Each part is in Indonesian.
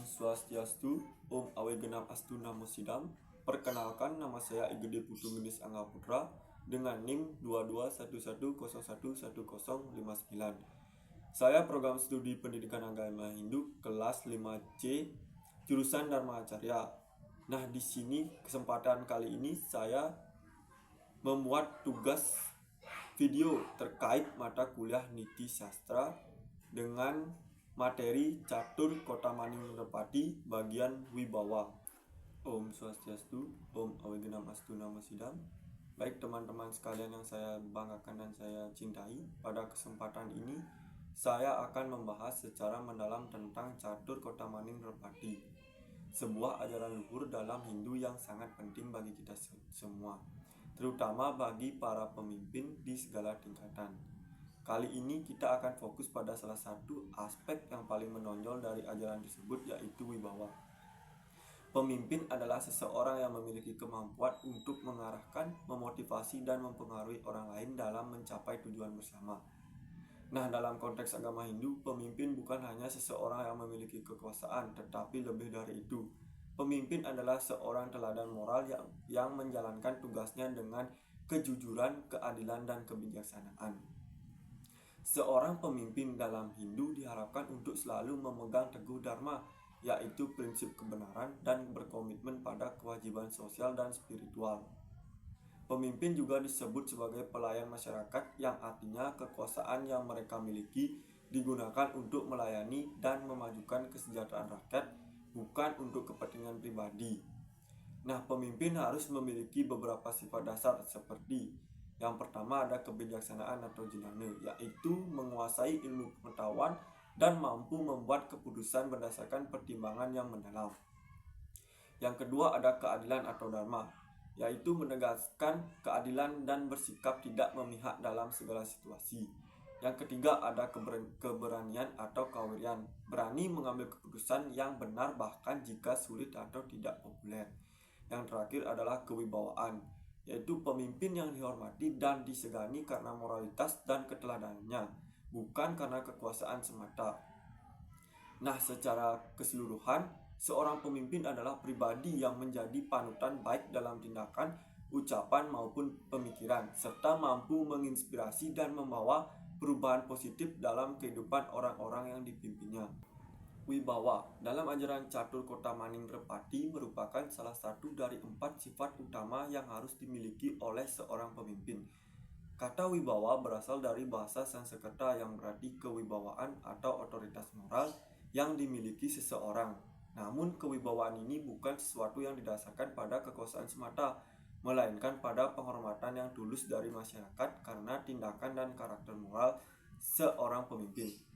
Swastiastu, Om Awegenang Astu Namo Sidam. Perkenalkan, nama saya Igede Putu Minis Angga Putra dengan NIM 2211011059. Saya program studi pendidikan agama Hindu kelas 5C jurusan Dharma Acarya. Nah, di sini kesempatan kali ini saya membuat tugas video terkait mata kuliah Niti Sastra dengan materi Catur Kota Maningropati bagian Wibawa. Om Swastiastu, Om Awegenang Astu Namo Sidam. Baik teman-teman sekalian yang saya banggakan dan saya cintai, pada kesempatan ini saya akan membahas secara mendalam tentang Catur Kota Maningropati, sebuah ajaran luhur dalam Hindu yang sangat penting bagi kita semua, terutama bagi para pemimpin di segala tingkatan. Kali ini kita akan fokus pada salah satu aspek yang paling menonjol dari ajaran tersebut, yaitu wibawa. Pemimpin adalah seseorang yang memiliki kemampuan untuk mengarahkan, memotivasi, dan mempengaruhi orang lain dalam mencapai tujuan bersama. Nah, dalam konteks agama Hindu, pemimpin bukan hanya seseorang yang memiliki kekuasaan, tetapi lebih dari itu. Pemimpin adalah seorang teladan moral yang menjalankan tugasnya dengan kejujuran, keadilan, dan kebijaksanaan. Seorang pemimpin dalam Hindu diharapkan untuk selalu memegang teguh dharma, yaitu prinsip kebenaran, dan berkomitmen pada kewajiban sosial dan spiritual. Pemimpin juga disebut sebagai pelayan masyarakat, yang artinya kekuasaan yang mereka miliki digunakan untuk melayani dan memajukan kesejahteraan rakyat, bukan untuk kepentingan pribadi. Nah, pemimpin harus memiliki beberapa sifat dasar seperti yang pertama ada kebijaksanaan atau jnana, yaitu menguasai ilmu pengetahuan dan mampu membuat keputusan berdasarkan pertimbangan yang mendalam. Yang kedua ada keadilan atau dharma, yaitu menegaskan keadilan dan bersikap tidak memihak dalam segala situasi. Yang ketiga ada keberanian atau kawiryan, berani mengambil keputusan yang benar bahkan jika sulit atau tidak populer. Yang terakhir adalah kewibawaan, yaitu pemimpin yang dihormati dan disegani karena moralitas dan keteladanannya, bukan karena kekuasaan semata. Nah, secara keseluruhan, seorang pemimpin adalah pribadi yang menjadi panutan baik dalam tindakan, ucapan maupun pemikiran, serta mampu menginspirasi dan membawa perubahan positif dalam kehidupan orang-orang yang dipimpinnya. Wibawa dalam ajaran Catur Kota Maningropati merupakan salah satu dari 4 sifat utama yang harus dimiliki oleh seorang pemimpin. Kata wibawa berasal dari bahasa Sanskerta yang berarti kewibawaan atau otoritas moral yang dimiliki seseorang. Namun kewibawaan ini bukan sesuatu yang didasarkan pada kekuasaan semata, melainkan pada penghormatan yang tulus dari masyarakat karena tindakan dan karakter moral seorang pemimpin.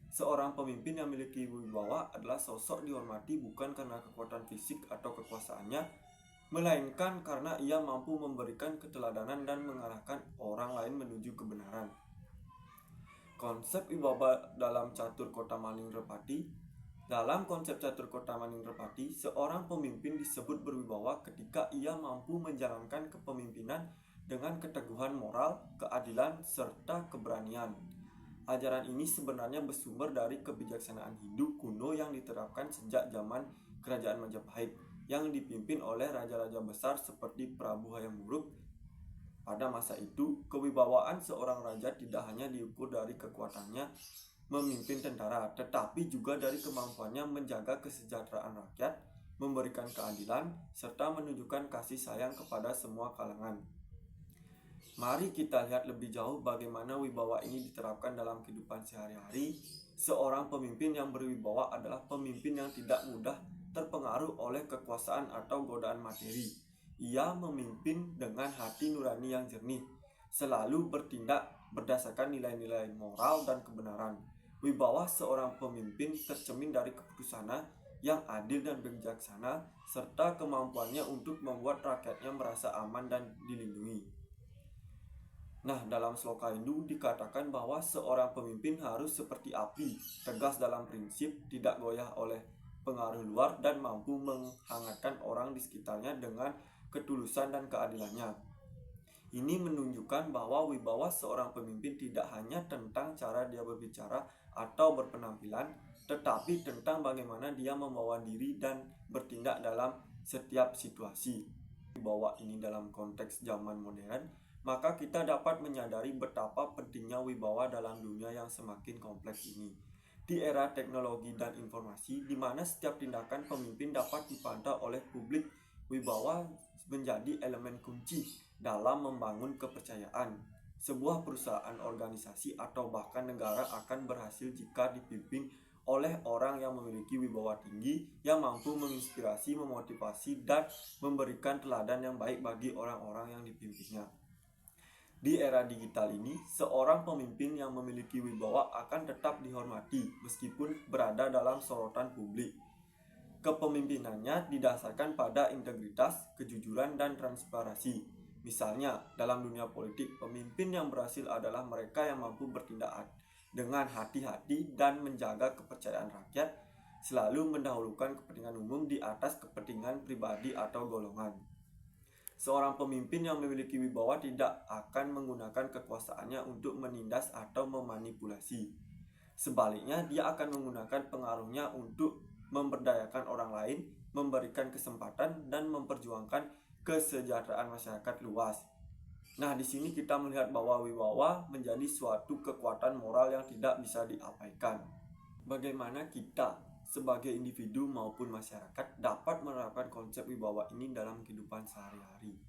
Seorang pemimpin yang memiliki wibawa adalah sosok dihormati bukan karena kekuatan fisik atau kekuasaannya, melainkan karena ia mampu memberikan keteladanan dan mengarahkan orang lain menuju kebenaran. Konsep wibawa dalam Catur Kota Maningropati. Dalam konsep Catur Kota Maningropati, seorang pemimpin disebut berwibawa ketika ia mampu menjalankan kepemimpinan dengan keteguhan moral, keadilan, serta keberanian. Ajaran ini sebenarnya bersumber dari kebijaksanaan Hindu kuno yang diterapkan sejak zaman Kerajaan Majapahit yang dipimpin oleh raja-raja besar seperti Prabu Hayam Wuruk. Pada masa itu, kewibawaan seorang raja tidak hanya diukur dari kekuatannya memimpin tentara, tetapi juga dari kemampuannya menjaga kesejahteraan rakyat, memberikan keadilan, serta menunjukkan kasih sayang kepada semua kalangan. Mari kita lihat lebih jauh bagaimana wibawa ini diterapkan dalam kehidupan sehari-hari. Seorang pemimpin yang berwibawa adalah pemimpin yang tidak mudah terpengaruh oleh kekuasaan atau godaan materi. Ia memimpin dengan hati nurani yang jernih, selalu bertindak berdasarkan nilai-nilai moral dan kebenaran. Wibawa seorang pemimpin tercermin dari keputusannya yang adil dan bijaksana, serta kemampuannya untuk membuat rakyatnya merasa aman dan dilindungi. Nah, dalam sloka Hindu dikatakan bahwa seorang pemimpin harus seperti api, tegas dalam prinsip, tidak goyah oleh pengaruh luar, dan mampu menghangatkan orang di sekitarnya dengan ketulusan dan keadilannya. Ini menunjukkan bahwa wibawa seorang pemimpin tidak hanya tentang cara dia berbicara atau berpenampilan, tetapi tentang bagaimana dia membawa diri dan bertindak dalam setiap situasi. Wibawa ini dalam konteks zaman modern, maka kita dapat menyadari betapa pentingnya wibawa dalam dunia yang semakin kompleks ini. Di era teknologi dan informasi, di mana setiap tindakan pemimpin dapat dipantau oleh publik, wibawa menjadi elemen kunci dalam membangun kepercayaan. Sebuah perusahaan, organisasi, atau bahkan negara akan berhasil jika dipimpin oleh orang yang memiliki wibawa tinggi, yang mampu menginspirasi, memotivasi, dan memberikan teladan yang baik bagi orang-orang yang dipimpinnya. Di era digital ini, seorang pemimpin yang memiliki wibawa akan tetap dihormati meskipun berada dalam sorotan publik. Kepemimpinannya didasarkan pada integritas, kejujuran, dan transparansi. Misalnya, dalam dunia politik, pemimpin yang berhasil adalah mereka yang mampu bertindak dengan hati-hati dan menjaga kepercayaan rakyat, selalu mendahulukan kepentingan umum di atas kepentingan pribadi atau golongan. Seorang pemimpin yang memiliki wibawa tidak akan menggunakan kekuasaannya untuk menindas atau memanipulasi. Sebaliknya, dia akan menggunakan pengaruhnya untuk memberdayakan orang lain, memberikan kesempatan, dan memperjuangkan kesejahteraan masyarakat luas. Nah, di sini kita melihat bahwa wibawa menjadi suatu kekuatan moral yang tidak bisa diabaikan. Bagaimana kita sebagai individu maupun masyarakat dapat menerapkan konsep wibawa ini dalam kehidupan sehari-hari.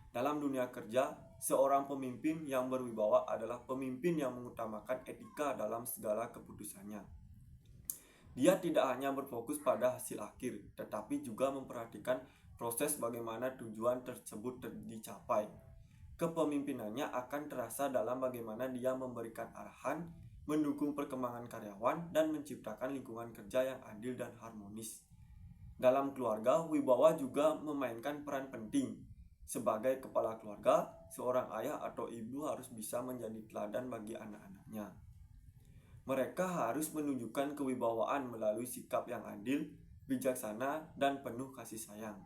Dalam dunia kerja, seorang pemimpin yang berwibawa adalah pemimpin yang mengutamakan etika dalam segala keputusannya. Dia tidak hanya berfokus pada hasil akhir, tetapi juga memperhatikan proses bagaimana tujuan tersebut dicapai. Kepemimpinannya akan terasa dalam bagaimana dia memberikan arahan, mendukung perkembangan karyawan, dan menciptakan lingkungan kerja yang adil dan harmonis. Dalam keluarga, wibawa juga memainkan peran penting. Sebagai kepala keluarga, seorang ayah atau ibu harus bisa menjadi teladan bagi anak-anaknya. Mereka harus menunjukkan kewibawaan melalui sikap yang adil, bijaksana, dan penuh kasih sayang.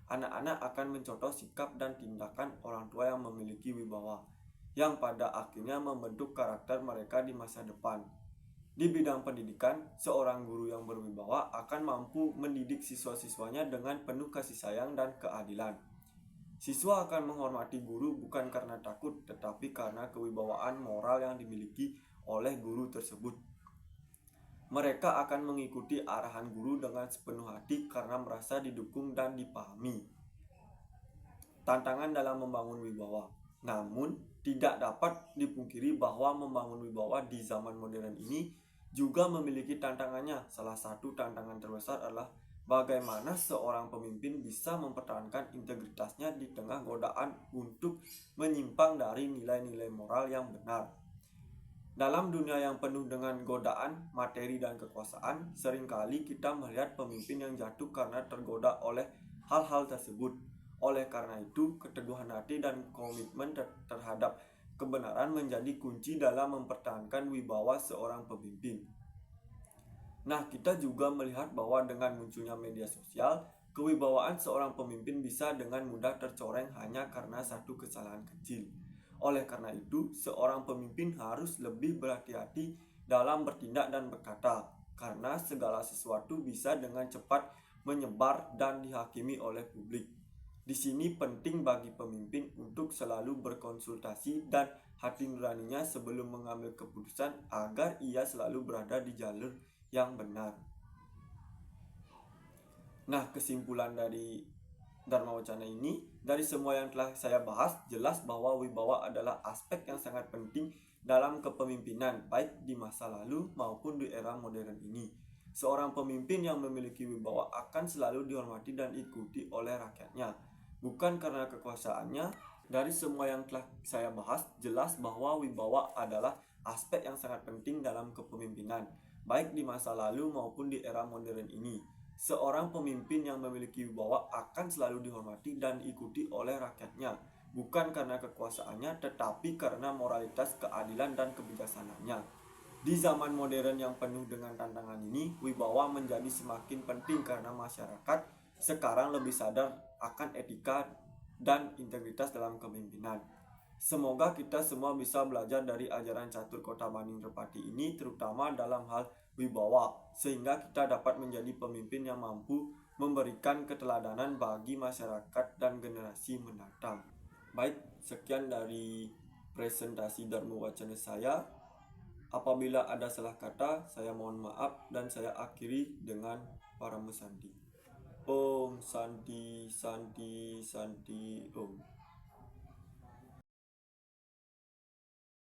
Anak-anak akan mencontoh sikap dan tindakan orang tua yang memiliki wibawa, yang pada akhirnya membentuk karakter mereka di masa depan. Di bidang pendidikan, seorang guru yang berwibawa akan mampu mendidik siswa-siswanya dengan penuh kasih sayang dan keadilan. Siswa akan menghormati guru bukan karena takut, tetapi karena kewibawaan moral yang dimiliki oleh guru tersebut. Mereka akan mengikuti arahan guru dengan sepenuh hati karena merasa didukung dan dipahami. Tantangan dalam membangun wibawa. Namun, tidak dapat dipungkiri bahwa membangun wibawa di zaman modern ini juga memiliki tantangannya. Salah satu tantangan terbesar adalah bagaimana seorang pemimpin bisa mempertahankan integritasnya di tengah godaan untuk menyimpang dari nilai-nilai moral yang benar. Dalam dunia yang penuh dengan godaan, materi, dan kekuasaan, seringkali kita melihat pemimpin yang jatuh karena tergoda oleh hal-hal tersebut. Oleh karena itu, keteguhan hati dan komitmen terhadap kebenaran menjadi kunci dalam mempertahankan wibawa seorang pemimpin. Nah, kita juga melihat bahwa dengan munculnya media sosial, kewibawaan seorang pemimpin bisa dengan mudah tercoreng hanya karena satu kesalahan kecil. Oleh karena itu, seorang pemimpin harus lebih berhati-hati dalam bertindak dan berkata, karena segala sesuatu bisa dengan cepat menyebar dan dihakimi oleh publik. Di sini penting bagi pemimpin untuk selalu berkonsultasi dan hati nuraninya sebelum mengambil keputusan agar ia selalu berada di jalur yang benar. Nah, kesimpulan dari Dharma Wacana ini, dari semua yang telah saya bahas, jelas bahwa wibawa adalah aspek yang sangat penting dalam kepemimpinan, baik di masa lalu maupun di era modern ini. Seorang pemimpin yang memiliki wibawa akan selalu dihormati dan diikuti oleh rakyatnya, bukan karena kekuasaannya. Dari semua yang telah saya bahas, jelas bahwa wibawa adalah aspek yang sangat penting dalam kepemimpinan, baik di masa lalu maupun di era modern ini. Seorang pemimpin yang memiliki wibawa akan selalu dihormati dan diikuti oleh rakyatnya, bukan karena kekuasaannya, tetapi karena moralitas, keadilan, dan kebijaksanaannya. Di zaman modern yang penuh dengan tantangan ini, wibawa menjadi semakin penting karena masyarakat sekarang lebih sadar akan etika dan integritas dalam kepemimpinan. Semoga kita semua bisa belajar dari ajaran Catur Kota Baningrepati ini, terutama dalam hal wibawa, sehingga kita dapat menjadi pemimpin yang mampu memberikan keteladanan bagi masyarakat dan generasi mendatang. Baik, sekian dari presentasi Dharma Wacana saya. Apabila ada salah kata, saya mohon maaf dan saya akhiri dengan Parama Sandi. Om Santi Santi Santi Om.